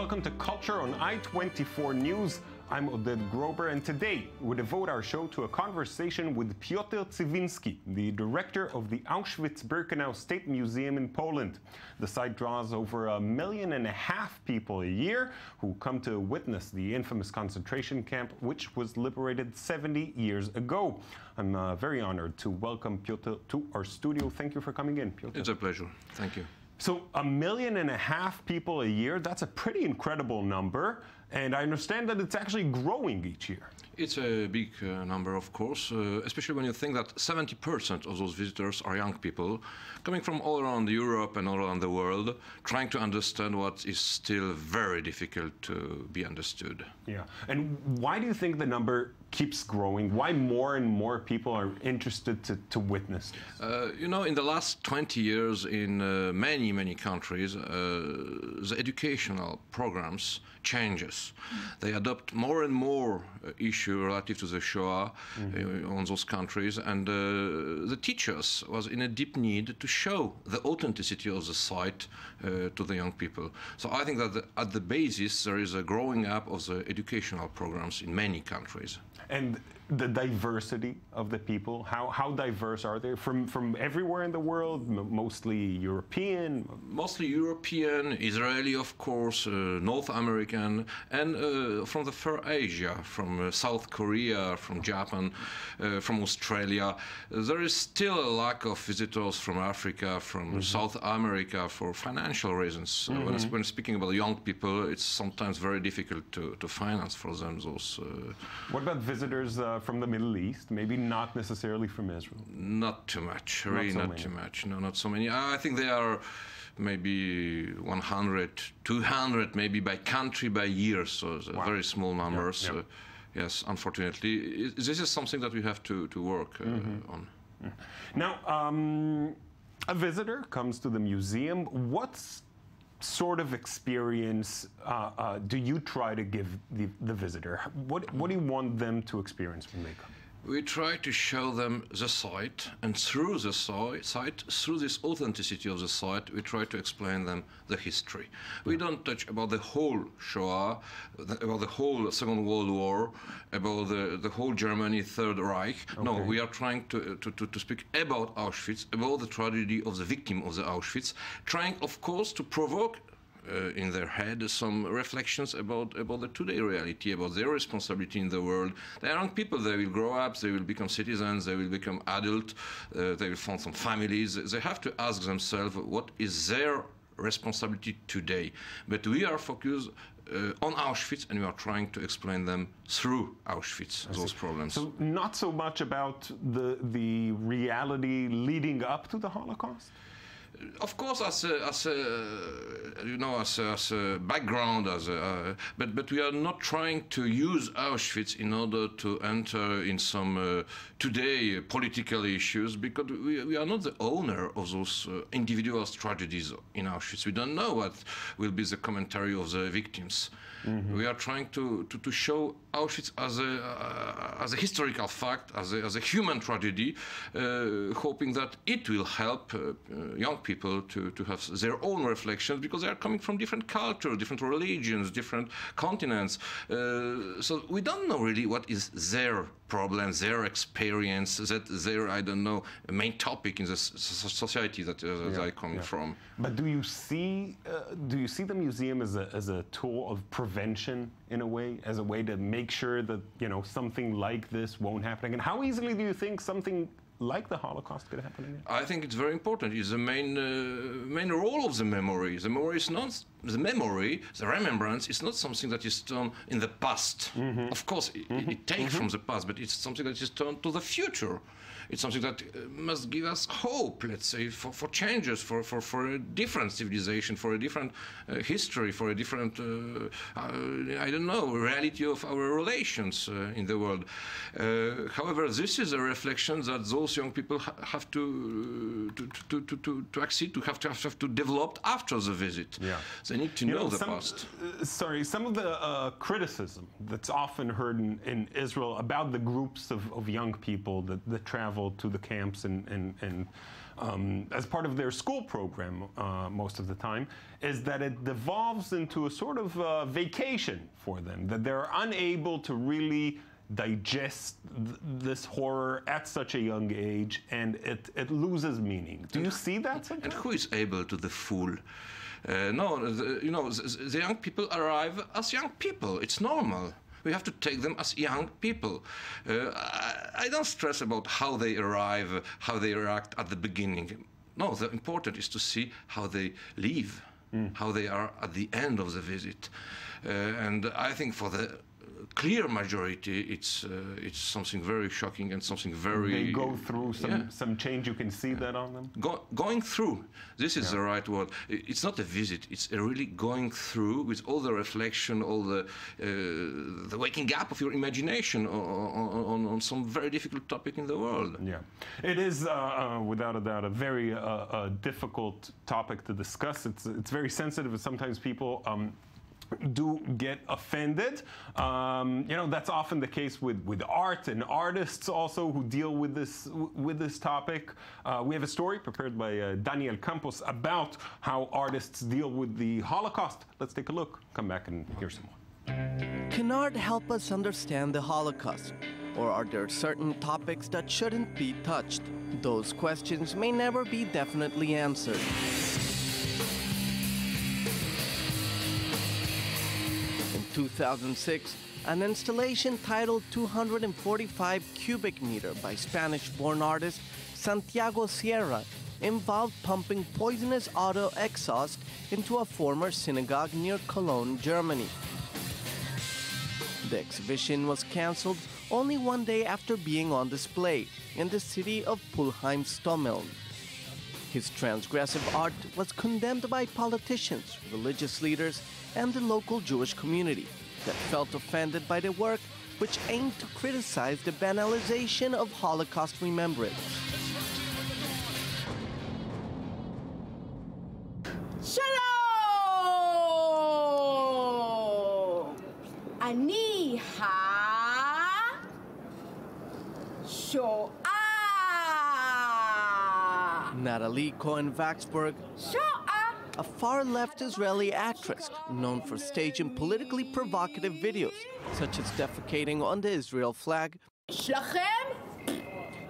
welcome to Culture on I-24 News. I'm Oded Grober, and today we devote our show to a conversation with Piotr Cywiński, the director of the Auschwitz-Birkenau State Museum in Poland. The site draws over 1.5 million people a year who come to witness the infamous concentration camp, which was liberated 70 years ago. I'm very honored to welcome Piotr to our studio. Thank you for coming in, Piotr. It's a pleasure. Thank you. So 1.5 million people a year, that's a pretty incredible number. And I understand that it's actually growing each year. It's a big number, of course, especially when you think that 70% of those visitors are young people coming from all around Europe and all around the world, trying to understand what is still very difficult to be understood. Yeah. And why do you think the number keeps growing? Why more and more people are interested to witness this? You know, in the last 20 years in many countries, the educational programs changes. They adopt more and more issue relative to the Shoah on those countries, and the teachers was in a deep need to show the authenticity of the site to the young people. So I think that at the basis there is a growing up of the educational programs in many countries. And the diversity of the people, how diverse are they? From everywhere in the world, mostly European? Mostly European, Israeli, of course, North American, and from the Far Asia, from South Korea, from Japan, from Australia. There is still a lack of visitors from Africa, from South America for financial reasons. When speaking about young people, it's sometimes very difficult to finance for them those. What about visitors from the Middle East? Maybe not necessarily from Israel. Not too much, really not too much. No, not so many. I think they are maybe 100, 200, maybe by country, by year, so very small numbers. Yep. Yes, unfortunately. This is something that we have to work on. Now, a visitor comes to the museum. What sort of experience do you try to give the visitor? What do you want them to experience when they come? We try to show them the site, and through the site, through this authenticity of the site, we try to explain them the history. We don't touch about the whole Shoah, about the whole Second World War, about the whole Germany, Third Reich. Okay. No, we are trying to speak about Auschwitz, about the tragedy of the victim of the Auschwitz, trying, of course, to provoke in their head some reflections about the today reality, about their responsibility in the world. They are young people, they will grow up, they will become citizens, they will become adult, they will found some families. They have to ask themselves what is their responsibility today. But we are focused on Auschwitz, and we are trying to explain them through Auschwitz, those problems. So not so much about the reality leading up to the Holocaust? Of course, as a background, but we are not trying to use Auschwitz in order to enter in some today political issues, because we are not the owner of those individual tragedies in Auschwitz. We don't know what will be the commentary of the victims. We are trying to show Auschwitz as a historical fact, as a human tragedy, hoping that it will help young people to have their own reflections, because they are coming from different cultures, different religions, different continents. So we don't know really what is their problem, their experience, their, I don't know, main topic in the society that they're coming from. But do you see the museum as a tool of prevention in a way, as a way to make sure that something like this won't happen again? How easily do you think something like the Holocaust could happen again? I think it's very important. It's the main role of the memory. The memory is not the memory. The remembrance is not something that is done in the past. Of course, it takes from the past, but it's something that is turned to the future. It's something that must give us hope, let's say, for changes, for a different civilization, for a different history, for a different, I don't know, reality of our relations in the world. However, this is a reflection that those those young people have to accede to, have to develop after the visit. Yeah. They need to know the past. Some of the criticism that's often heard in Israel about the groups of young people that travel to the camps and as part of their school program most of the time, is that it devolves into a sort of vacation for them, that they're unable to really digest this horror at such a young age, and it loses meaning. Do you see that sometimes? And who is able to the full? No, the young people arrive as young people. It's normal. We have to take them as young people. I don't stress about how they arrive, how they react at the beginning. No, the important is to see how they live, how they are at the end of the visit. And I think for the clear majority, it's something very shocking and something very... They go through some change. You can see that on them? Going through. This is the right word. It's not a visit. It's really going through with all the reflection, all the waking up of your imagination on some very difficult topic in the world. Yeah. It is, without a doubt, a very difficult topic to discuss. It's very sensitive, and sometimes people do get offended. That's often the case with art and artists also who deal with this topic. We have a story prepared by Daniel Campos about how artists deal with the Holocaust. Let's take a look. Come back and hear some more. Can art help us understand the Holocaust? Or are there certain topics that shouldn't be touched? Those questions may never be definitely answered. In 2006, an installation titled 245 cubic meter by Spanish-born artist Santiago Sierra involved pumping poisonous auto exhaust into a former synagogue near Cologne, Germany. The exhibition was cancelled only one day after being on display in the city of Pulheim-Stommeln. His transgressive art was condemned by politicians, religious leaders, and the local Jewish community that felt offended by the work, which aimed to criticize the banalization of Holocaust remembrance. Shalom! Ani ha-shoah. Natalie Cohen-Waxberg, a far-left Israeli actress known for staging politically provocative videos, such as defecating on the Israel flag,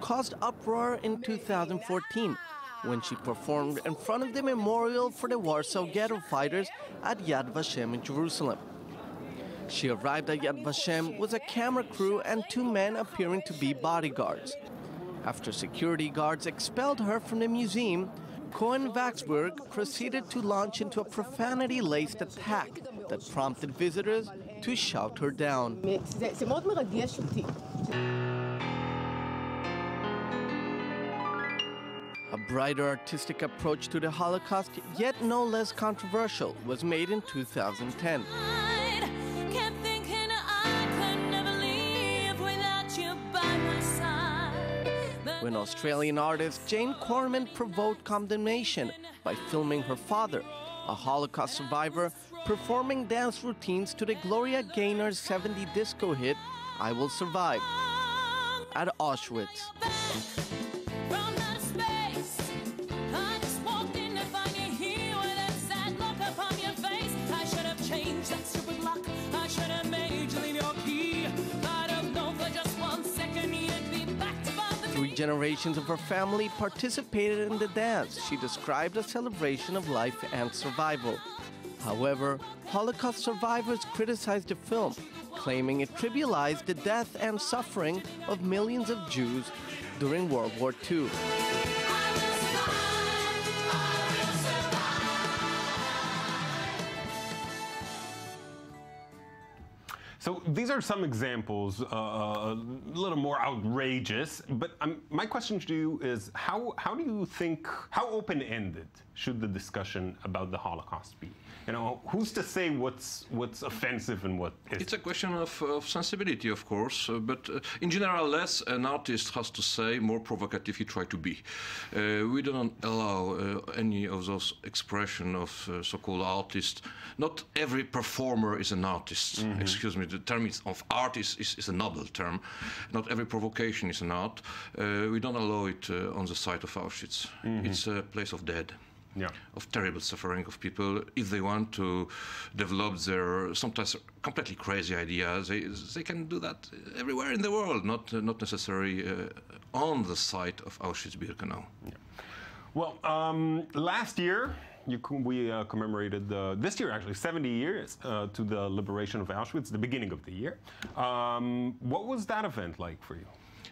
caused uproar in 2014 when she performed in front of the memorial for the Warsaw Ghetto fighters at Yad Vashem in Jerusalem. She arrived at Yad Vashem with a camera crew and 2 men appearing to be bodyguards. After security guards expelled her from the museum, Cohen-Waxberg proceeded to launch into a profanity-laced attack that prompted visitors to shout her down. A brighter artistic approach to the Holocaust, yet no less controversial, was made in 2010. When Australian artist Jane Corman provoked condemnation by filming her father, a Holocaust survivor, performing dance routines to the Gloria Gaynor's 70s disco hit, I Will Survive, at Auschwitz. Generations of her family participated in the dance she described as a celebration of life and survival. However, Holocaust survivors criticized the film, claiming it trivialized the death and suffering of millions of Jews during World War II. So these are some examples, a little more outrageous, but my question to you is, how do you think, how open-ended should the discussion about the Holocaust be? You know, who's to say what's offensive and what isn't? It's a question of sensibility, of course, but in general, less an artist has to say, more provocative he try to be. We don't allow any of those expression of so-called artists. Not every performer is an artist. Excuse me, the term of artist is a noble term. Not every provocation is an art. We don't allow it on the site of Auschwitz. It's a place of dead. Yeah. Of terrible suffering of people. If they want to develop their sometimes completely crazy ideas, they can do that everywhere in the world, not necessarily on the site of Auschwitz-Birkenau. Yeah. Well, last year we commemorated, this year actually, 70 years to the liberation of Auschwitz, the beginning of the year. What was that event like for you?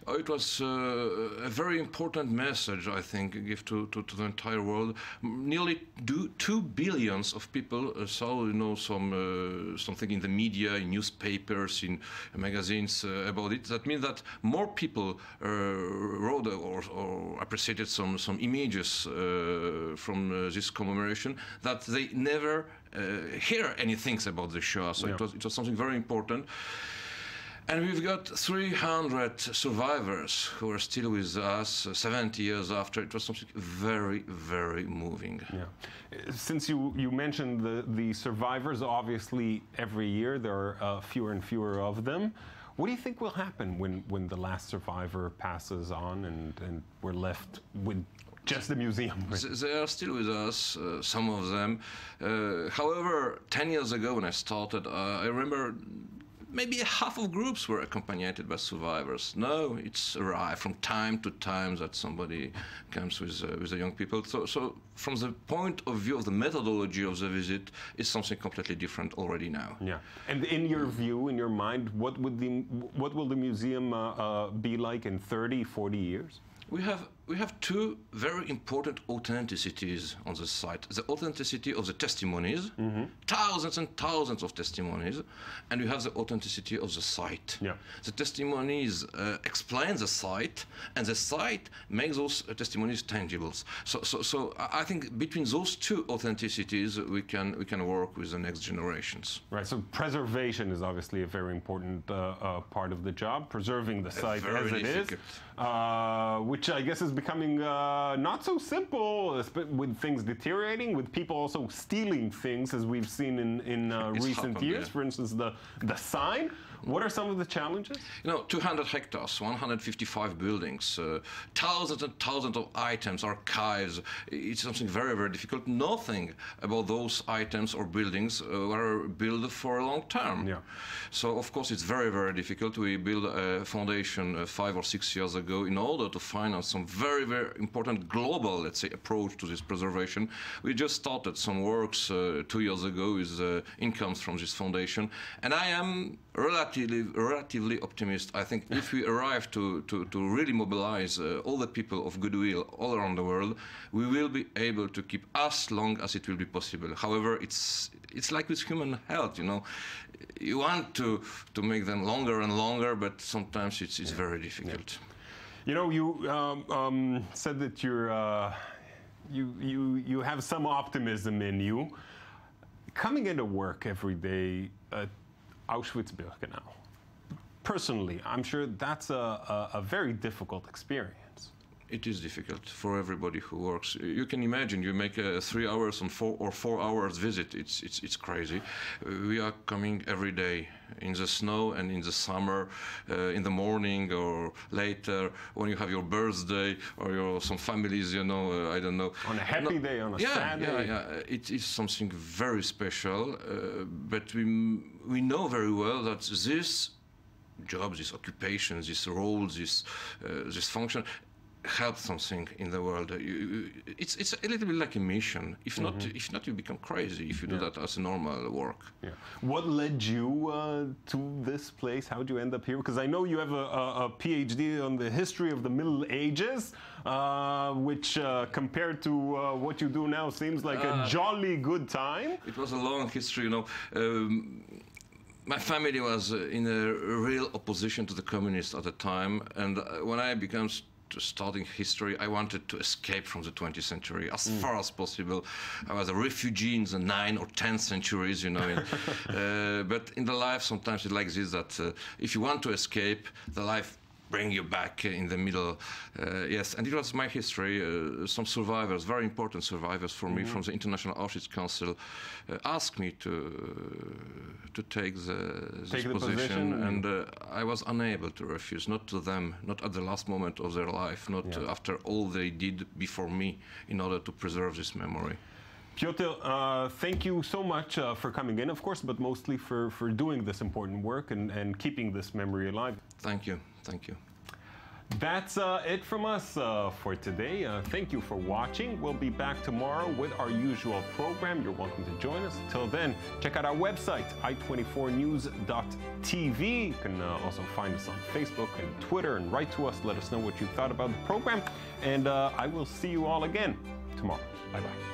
Oh, it was a very important message, I think, give to the entire world. Nearly 2 billion of people saw, you know, something in the media, in newspapers, in magazines about it. That means that more people wrote or appreciated some images from this commemoration that they never hear anything about the Shoah. So yeah. It was something very important. And we've got 300 survivors who are still with us 70 years after. It was something very, very moving. Yeah. Since you mentioned the survivors, obviously every year there are fewer and fewer of them. What do you think will happen when the last survivor passes on and we're left with just the museum? They are still with us, some of them. However, 10 years ago when I started, I remember maybe half of groups were accompanied by survivors. No, it's arrived from time to time that somebody comes with the young people. So from the point of view of the methodology of the visit, it's something completely different already now. Yeah. And in your view, in your mind, what will the museum be like in 30, 40 years? We have two very important authenticities on the site. The authenticity of the testimonies, thousands and thousands of testimonies, and we have the authenticity of the site. Yeah. The testimonies explain the site, and the site makes those testimonies tangible. So I think between those two authenticities, we can work with the next generations. Right. So preservation is obviously a very important part of the job, preserving the site as it is, which I guess is becoming not so simple with things deteriorating, with people also stealing things, as we've seen in recent years. Yeah. For instance, the sign. What are some of the challenges? You know, 200 hectares, 155 buildings, thousands and thousands of items, archives. It's something very, very difficult. Nothing about those items or buildings were built for a long term. Yeah. So, of course, it's very, very difficult. We built a foundation 5 or 6 years ago in order to finance some very, very important global, let's say, approach to this preservation. We just started some works 2 years ago with incomes from this foundation. And I am relatively optimistic. I think if we arrive to really mobilize all the people of goodwill all around the world, we will be able to keep as long as it will be possible. However, it's like with human health, you know. You want to make them longer and longer, but sometimes it's very difficult. Yeah. You know, you said that you have some optimism in you. Coming into work every day at Auschwitz-Birkenau, personally, I'm sure that's a very difficult experience. It is difficult for everybody who works. You can imagine you make a 3 hours and 4 hours visit. It's crazy. We are coming every day in the snow and in the summer, in the morning or later when you have your birthday or some families, you know, I don't know. On a happy day, on a sad day. Yeah. It is something very special, but we know very well that this job, this occupation, this role, this function help something in the world. It's a little bit like a mission. If not, you become crazy if you do that as a normal work. Yeah. What led you to this place? How did you end up here? Because I know you have a PhD on the history of the Middle Ages, which compared to what you do now seems like a jolly good time. It was a long history, you know. My family was in a real opposition to the communists at the time, and when I became studying history, I wanted to escape from the 20th century as far as possible. I was a refugee in the 9th or 10th centuries, you know. But in the life, sometimes it's like this, that if you want to escape, the life bring you back in the middle. Yes, and it was my history. Some survivors, very important survivors for me from the International Auschwitz Council, asked me to take this position, and I was unable to refuse, not to them, not at the last moment of their life, not after all they did before me, in order to preserve this memory. Piotr, thank you so much for coming in, of course, but mostly for doing this important work and keeping this memory alive. Thank you. Thank you. That's it from us for today. Thank you for watching. We'll be back tomorrow with our usual program. You're welcome to join us. Till then, check out our website, i24news.tv. You can also find us on Facebook and Twitter and write to us. Let us know what you thought about the program. And I will see you all again tomorrow. Bye-bye.